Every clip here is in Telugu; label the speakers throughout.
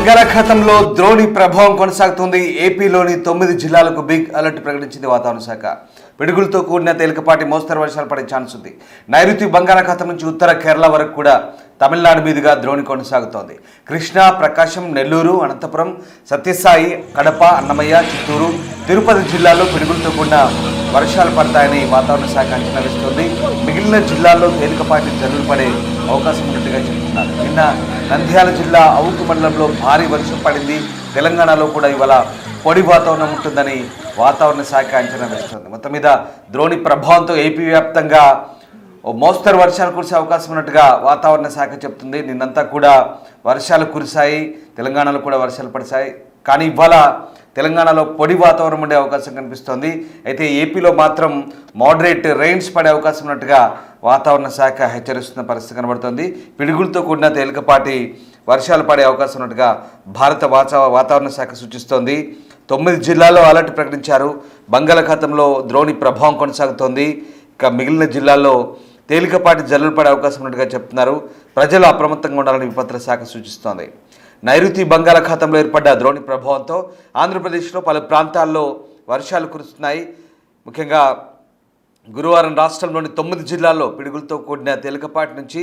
Speaker 1: బంగాళాఖాతంలో ద్రోణి ప్రభావం కొనసాగుతుంది. ఏపీలోని 9 జిల్లాలకు బిగ్ అలర్ట్ ప్రకటించింది వాతావరణ శాఖ. పిడుగులతో కూడిన తేలికపాటి మోస్తరు వర్షాలు పడే ఛాన్స్ ఉంది. నైరుతి బంగాళాఖాతం నుంచి ఉత్తర కేరళ వరకు కూడా తమిళనాడు మీదుగా ద్రోణి కొనసాగుతోంది. కృష్ణా, ప్రకాశం, నెల్లూరు, అనంతపురం, సత్యసాయి, కడప, అన్నమయ్య, చిత్తూరు, తిరుపతి జిల్లాల్లో పిడుగులతో కూడిన వర్షాలు పడతాయని వాతావరణ శాఖ అంచనా వేస్తోంది. మిగిలిన జిల్లాల్లో తేలికపాటి జల్లులు పడే అవకాశం ఉన్నట్టుగా చెబుతున్నారు. నిన్న నంద్యాల జిల్లా అవుకు మండలంలో భారీ వర్షం పడింది. తెలంగాణలో కూడా ఇవాళ పొడి వాతావరణం ఉంటుందని వాతావరణ శాఖ అంచనా వేస్తుంది. మొత్తం మీద ద్రోణి ప్రభావంతో ఏపీ వ్యాప్తంగా మోస్తరు వర్షాలు కురిసే అవకాశం ఉన్నట్టుగా వాతావరణ శాఖ చెప్తుంది. నిన్నంతా కూడా వర్షాలు కురిశాయి, తెలంగాణలో కూడా వర్షాలు పడిశాయి. కానీ ఇవాళ తెలంగాణలో పొడి వాతావరణం ఉండే అవకాశం కనిపిస్తోంది. అయితే ఏపీలో మాత్రం మోడరేట్ రెయిన్స్ పడే అవకాశం ఉన్నట్టుగా వాతావరణ శాఖ హెచ్చరిస్తున్న పరిస్థితి కనబడుతోంది. పిడుగులతో కూడిన తేలికపాటి వర్షాలు పడే అవకాశం ఉన్నట్టుగా భారత వాతావరణ శాఖ సూచిస్తోంది. 9 జిల్లాల్లో అలర్ట్ ప్రకటించారు. బంగాళాఖాతంలో ద్రోణి ప్రభావం కొనసాగుతోంది. ఇక మిగిలిన జిల్లాల్లో తేలికపాటి జల్లులు పడే అవకాశం ఉన్నట్టుగా చెప్తున్నారు. ప్రజలు అప్రమత్తంగా ఉండాలని విపత్తుల శాఖ సూచిస్తోంది. నైరుతి బంగాళాఖాతంలో ఏర్పడ్డ ద్రోణి ప్రభావంతో ఆంధ్రప్రదేశ్లో పలు ప్రాంతాల్లో వర్షాలు కురుస్తున్నాయి. ముఖ్యంగా గురువారం రాష్ట్రంలోని 9 జిల్లాల్లో పిడుగులతో కూడిన తేలికపాటి నుంచి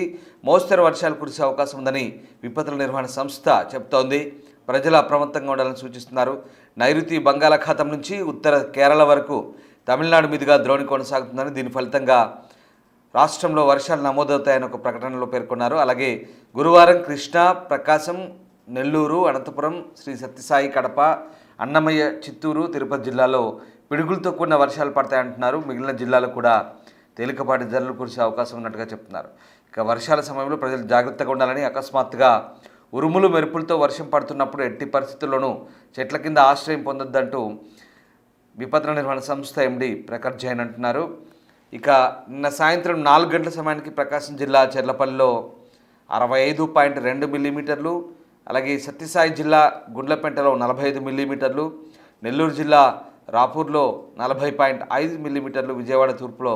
Speaker 1: మోస్తరు వర్షాలు కురిసే అవకాశం ఉందని విపత్తుల నిర్వహణ సంస్థ చెబుతోంది. ప్రజలు అప్రమత్తంగా ఉండాలని సూచిస్తున్నారు. నైరుతి బంగాళాఖాతం నుంచి ఉత్తర కేరళ వరకు తమిళనాడు మీదుగా ద్రోణి కొనసాగుతుందని, దీని ఫలితంగా రాష్ట్రంలో వర్షాలు నమోదవుతాయని ఒక ప్రకటనలో పేర్కొన్నారు. అలాగే గురువారం కృష్ణా, ప్రకాశం, నెల్లూరు, అనంతపురం, శ్రీ సత్యసాయి, కడప, అన్నమయ్య, చిత్తూరు, తిరుపతి జిల్లాలో పిడుగులతో కూడిన వర్షాలు పడతాయంటున్నారు. మిగిలిన జిల్లాలో కూడా తేలికపాటి జల్లులు కురిసే అవకాశం ఉన్నట్టుగా చెప్తున్నారు. ఇక వర్షాల సమయంలో ప్రజలు జాగ్రత్తగా ఉండాలని, అకస్మాత్తుగా ఉరుములు మెరుపులతో వర్షం పడుతున్నప్పుడు ఎట్టి పరిస్థితుల్లోనూ చెట్ల కింద ఆశ్రయం పొందొద్దంటూ విపత్తుల నిర్వహణ సంస్థ ఎండి ప్రకాష్ జైన్ అంటున్నారు. ఇక నిన్న సాయంత్రం 4 గంటల సమయానికి ప్రకాశం జిల్లా చెర్లపల్లిలో 65.2 మిల్లీమీటర్లు, అలాగే సత్యసాయి జిల్లా గుండ్లపెంటలో 45 మిల్లీమీటర్లు, నెల్లూరు జిల్లా రాపూర్లో 40.5 మిల్లీమీటర్లు, విజయవాడ తూర్పులో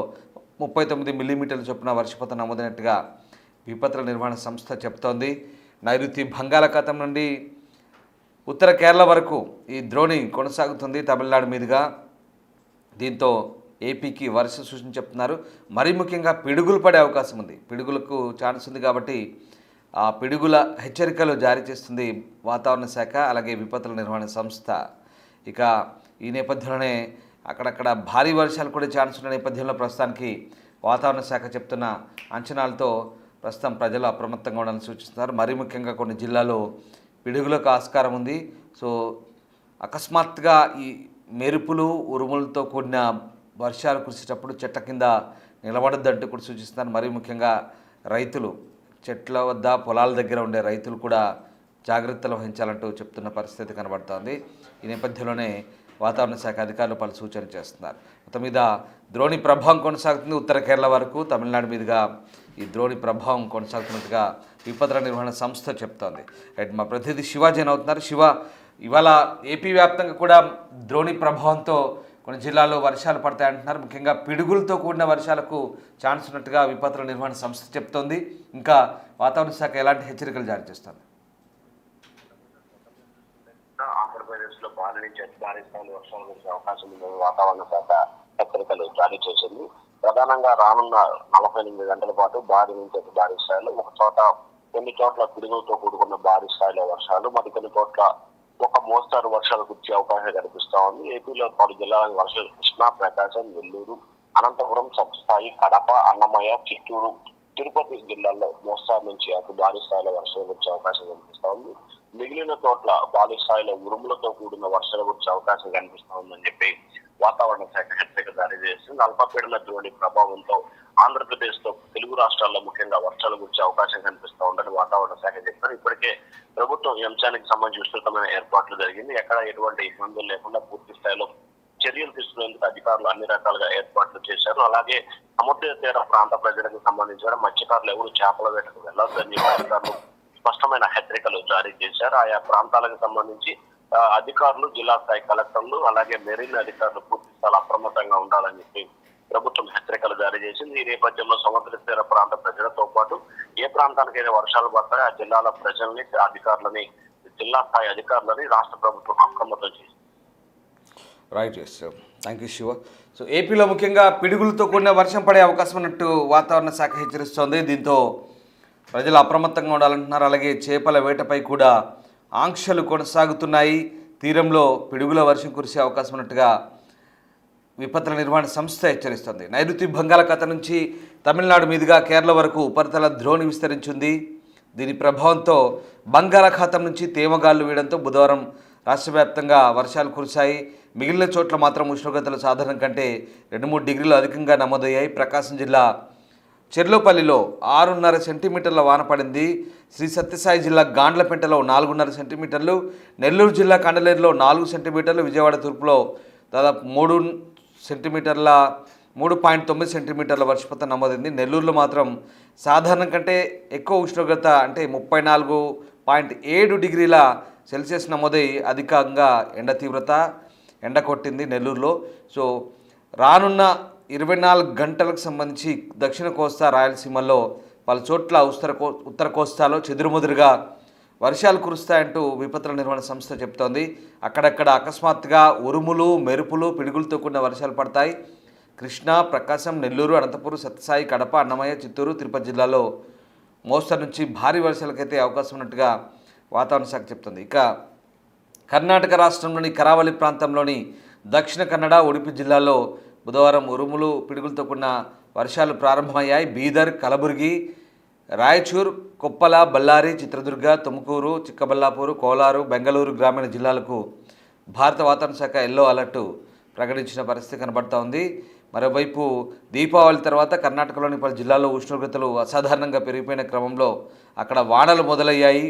Speaker 1: 39 మిల్లీమీటర్ల చొప్పున వర్షపాతం నమోదైనట్టుగా విపత్తుల నిర్వహణ సంస్థ చెప్తోంది. నైరుతి బంగాళాఖాతం నుండి ఉత్తర కేరళ వరకు ఈ ద్రోణి కొనసాగుతుంది తమిళనాడు మీదుగా. దీంతో ఏపీకి వర్ష సూచన చెప్తున్నారు. మరీ ముఖ్యంగా పిడుగులు పడే అవకాశం ఉంది. పిడుగులకు ఛాన్స్ ఉంది కాబట్టి ఆ పిడుగుల హెచ్చరికలు జారీ చేస్తుంది వాతావరణ శాఖ, అలాగే విపత్తుల నిర్వహణ సంస్థ. ఇక ఈ నేపథ్యంలోనే అక్కడక్కడ భారీ వర్షాలు కూడా ఛాన్స్ ఉన్న నేపథ్యంలో ప్రస్తుతానికి వాతావరణ శాఖ చెప్తున్న అంచనాలతో ప్రస్తుతం ప్రజలు అప్రమత్తంగా ఉండాలని సూచిస్తున్నారు. మరీ ముఖ్యంగా కొన్ని జిల్లాల్లో పిడుగులకు ఆస్కారం ఉంది. సో అకస్మాత్తుగా ఈ మెరుపులు, ఉరుములతో కూడిన వర్షాలు కురిసేటప్పుడు చెట్ల కింద నిలబడద్దంటూ కూడా సూచిస్తున్నారు. మరీ ముఖ్యంగా రైతులు, చెట్ల వద్ద పొలాల దగ్గర ఉండే రైతులు కూడా జాగ్రత్తలు వహించాలంటూ చెప్తున్న పరిస్థితి కనబడుతోంది. ఈ నేపథ్యంలోనే వాతావరణ శాఖ అధికారులు పలు సూచనలు చేస్తున్నారు. మొత్తం మీద ద్రోణి ప్రభావం కొనసాగుతుంది. ఉత్తర కేరళ వరకు తమిళనాడు మీదుగా ఈ ద్రోణి ప్రభావం కొనసాగుతున్నట్టుగా విపత్తుల నిర్వహణ సంస్థ చెప్తోంది. రైట్, మా ప్రతినిధి శివ జైన్ అవుతున్నారు. శివ, ఇవాళ ఏపీ వ్యాప్తంగా కూడా ద్రోణి ప్రభావంతో కొన్ని జిల్లాల్లో వర్షాలు పడతాయంటున్నారు. ముఖ్యంగా పిడుగులతో కూడిన వర్షాలకు ఛాన్స్ ఉన్నట్టుగా విపత్తుల నిర్వహణ సంస్థ చెప్తోంది. ఇంకా వాతావరణ శాఖ ఎలాంటి హెచ్చరికలు జారీ చేస్తుంది?
Speaker 2: ఆంధ్రప్రదేశ్ లో భారీ నుంచి అతి భారీ స్థాయి వర్షాలు కురిసే అవకాశం ఉందని వాతావరణ శాఖ హెచ్చరికలు జారీ చేసింది. ప్రధానంగా రానున్న 48 గంటల పాటు భారీ నుంచి అతి భారీ స్థాయిలో కొన్ని చోట్ల పిడుగులతో కూడుకున్న భారీ స్థాయిలో వర్షాలు, మరికొన్ని చోట్ల ఒక మోస్తారు వర్షాలు కురిసే అవకాశం కనిపిస్తా ఉంది. ఏపీలో 6 జిల్లాలకు వర్షాలు కృష్ణా, ప్రకాశం, నెల్లూరు, అనంతపురం, సత్యసాయి, కడప, అన్నమయ్య, చిత్తూరు, తిరుపతి జిల్లాల్లో మోస్తారు నుంచి అతి భారీ స్థాయిలో వర్షాలు కురిసే అవకాశం కనిపిస్తా ఉంది. మిగిలిన చోట్ల భారీ స్థాయిలో ఉరుములతో కూడిన వర్షాలు కురిసే అవకాశం కనిపిస్తా ఉందని చెప్పి వాతావరణ శాఖ హెచ్చరిక జారీ చేస్తుంది. అల్పపీడన ద్రోణి ప్రభావంతో ఆంధ్రప్రదేశ్ తో తెలుగు రాష్ట్రాల్లో ముఖ్యంగా వర్షాలు కురిసే అవకాశం కనిపిస్తూ ఉందని వాతావరణ శాఖ చెప్తారు. ఇప్పటికే ప్రభుత్వం ఈ అంశానికి సంబంధించి విస్తృతమైన ఏర్పాట్లు జరిగింది. ఎక్కడ ఎటువంటి ఇబ్బందులు లేకుండా పూర్తి స్థాయిలో చర్యలు తీసుకునేందుకు అధికారులు అన్ని రకాలుగా ఏర్పాట్లు చేశారు. అలాగే సముద్ర తీర ప్రాంత ప్రజలకు సంబంధించి మత్స్యకారులు ఎవరు చేపల వేటకు వెళ్లొద్దని అధికారులు స్పష్టమైన హెచ్చరికలు జారీ చేశారు. ఆయా ప్రాంతాలకు సంబంధించి అధికారులు, జిల్లా స్థాయి కలెక్టర్లు, అలాగే మెరీన్ అధికారులు పూర్తి స్థాయిలో అప్రమత్తంగా ఉండాలని చెప్పి ప్రభుత్వం హెచ్చరికలు జారీ చేసింది. ఈ నేపథ్యంలో సముద్ర తీర ప్రాంత ప్రజలతో పాటు ఏ ప్రాంతానికైనా వర్షాలు పడతాయో ఆ జిల్లాల ప్రజల్ని, అధికారులని జిల్లా స్థాయి అధికారులని రాష్ట్ర ప్రభుత్వం అప్రమత్తం చేసింది.
Speaker 1: Right, yes, thank you Shiva. So ఏపీలో ముఖ్యంగా పిడుగులతో కూడిన వర్షం పడే అవకాశం ఉన్నట్టు వాతావరణ శాఖ హెచ్చరిస్తోంది. దీంతో ప్రజలు అప్రమత్తంగా ఉండాలంటున్నారు. అలాగే చేపల వేటపై కూడా ఆంక్షలు కొనసాగుతున్నాయి. తీరంలో పిడుగుల వర్షం కురిసే అవకాశం ఉన్నట్టుగా విపత్తుల నిర్వహణ సంస్థ హెచ్చరిస్తోంది. నైరుతి బంగాళాఖాతం నుంచి తమిళనాడు మీదుగా కేరళ వరకు ఉపరితల ద్రోణి విస్తరించింది. దీని ప్రభావంతో బంగాళాఖాతం నుంచి తేమగాళ్లు వీయడంతో బుధవారం రాష్ట్ర వ్యాప్తంగా వర్షాలు కురిశాయి. మిగిలిన చోట్ల మాత్రం ఉష్ణోగ్రతలు సాధారణం కంటే 2-3 డిగ్రీలు అధికంగా నమోదయ్యాయి. ప్రకాశం జిల్లా చెర్లోపల్లిలో 6.5 సెంటీమీటర్ల వాన పడింది. శ్రీ సత్యసాయి జిల్లా గాండ్లపెంటలో 4.5 సెంటీమీటర్లు, నెల్లూరు జిల్లా కండలేరులో 4 సెంటీమీటర్లు, విజయవాడ తూర్పులో దాదాపు 3.9 సెంటీమీటర్ల వర్షపాతం నమోదైంది. నెల్లూరులో మాత్రం సాధారణం కంటే ఎక్కువ ఉష్ణోగ్రత అంటే 34.7 డిగ్రీల సెల్సియస్ నమోదై అధికంగా ఎండ కొట్టింది నెల్లూరులో. సో రానున్న 24 గంటలకు సంబంధించి దక్షిణ కోస్తా రాయలసీమల్లో పలు చోట్ల ఉత్తర కోస్తాలో చెదురుముదురుగా వర్షాలు కురుస్తాయంటూ విపత్తుల నిర్వహణ సంస్థ చెప్తోంది. అక్కడక్కడ అకస్మాత్తుగా ఉరుములు, మెరుపులు, పిడుగులతో కూడిన వర్షాలు పడతాయి. కృష్ణా, ప్రకాశం, నెల్లూరు, అనంతపురం, సత్యసాయి, కడప, అన్నమయ్య, చిత్తూరు, తిరుపతి జిల్లాలో మోస్తరు నుంచి భారీ వర్షాలకైతే అవకాశం ఉన్నట్టుగా వాతావరణ శాఖ చెప్తుంది. ఇక కర్ణాటక రాష్ట్రంలోని కరావలి ప్రాంతంలోని దక్షిణ కన్నడ, ఉడుపి జిల్లాలో బుధవారం ఉరుములు, పిడుగులతో కూడిన వర్షాలు ప్రారంభమయ్యాయి. బీదర్, కలబుర్గి, రాయచూర్, కొప్పల, బళ్ళారి, చిత్రదుర్గ, తుముకూరు, చిక్కబల్లాపూర్, కోలారు, బెంగళూరు గ్రామీణ జిల్లాలకు భారత వాతావరణ శాఖ ఎల్లో అలర్టు ప్రకటించిన పరిస్థితి కనబడుతూ ఉంది. మరోవైపు దీపావళి తర్వాత కర్ణాటకలోని పలు జిల్లాల్లో ఉష్ణోగ్రతలు అసాధారణంగా పెరిగిపోయిన క్రమంలో అక్కడ వానలు మొదలయ్యాయి.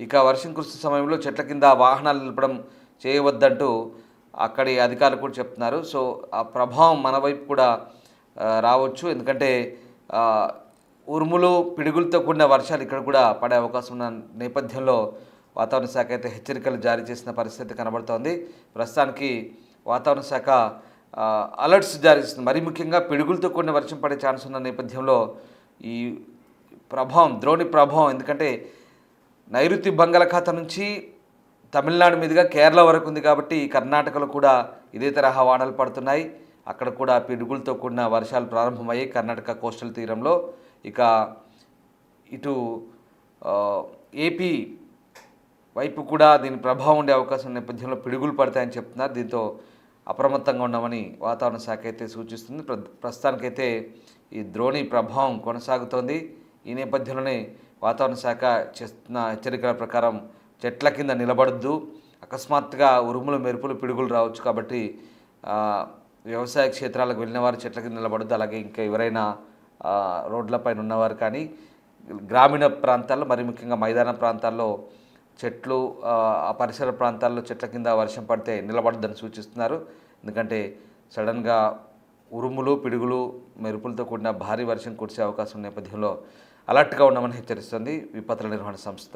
Speaker 1: ఇక వర్షం కురుస్తున్న సమయంలో చెట్ల కింద వాహనాలు నిలపడం చేయవద్దంటూ అక్కడి అధికారులు కూడా చెప్తున్నారు. సో ఆ ప్రభావం మన వైపు కూడా రావచ్చు. ఎందుకంటే ఉరుములు, పిడుగులతో కూడిన వర్షాలు ఇక్కడ కూడా పడే అవకాశం ఉన్న నేపథ్యంలో వాతావరణ శాఖ అయితే హెచ్చరికలు జారీ చేసిన పరిస్థితి కనబడుతోంది. ప్రస్తుతానికి వాతావరణ శాఖ అలర్ట్స్ జారీ చేస్తుంది. మరీ ముఖ్యంగా పిడుగులతో కూడిన వర్షం పడే ఛాన్స్ ఉన్న నేపథ్యంలో ఈ ద్రోణి ప్రభావం, ఎందుకంటే నైరుతి బంగాళాఖాతం నుంచి తమిళనాడు మీదుగా కేరళ వరకు ఉంది కాబట్టి కర్ణాటకలో కూడా ఇదే తరహా వానలు పడుతున్నాయి. అక్కడ కూడా పిడుగులతో కూడిన వర్షాలు ప్రారంభమయ్యాయి కర్ణాటక కోస్టల్ తీరంలో. ఇక ఇటు ఏపీ వైపు కూడా దీని ప్రభావం ఉండే అవకాశం నేపథ్యంలో పిడుగులు పడతాయని చెప్తున్నారు. దీంతో అప్రమత్తంగా ఉండమని వాతావరణ శాఖ అయితే సూచిస్తుంది. ప్రస్తుతానికైతే ఈ ద్రోణి ప్రభావం కొనసాగుతోంది. ఈ నేపథ్యంలోనే వాతావరణ శాఖ చేస్తున్న హెచ్చరికల ప్రకారం చెట్ల కింద నిలబడద్దు, అకస్మాత్తుగా ఉరుములు, మెరుపులు, పిడుగులు రావచ్చు కాబట్టి వ్యవసాయ క్షేత్రాలకు వెళ్ళిన వారు చెట్ల కింద నిలబడద్దు. అలాగే ఇంకా ఎవరైనా రోడ్లపైన ఉన్నవారు కానీ గ్రామీణ ప్రాంతాల్లో, మరి ముఖ్యంగా మైదాన ప్రాంతాల్లో చెట్లు, ఆ పరిసర ప్రాంతాల్లో చెట్ల కింద వర్షం పడితే నిలబడద్దని సూచిస్తున్నారు. ఎందుకంటే సడన్గా ఉరుములు, పిడుగులు, మెరుపులతో కూడిన భారీ వర్షం కురిసే అవకాశం నేపథ్యంలో అలర్ట్గా ఉండమని హెచ్చరిస్తుంది విపత్తుల నిర్వహణ సంస్థ.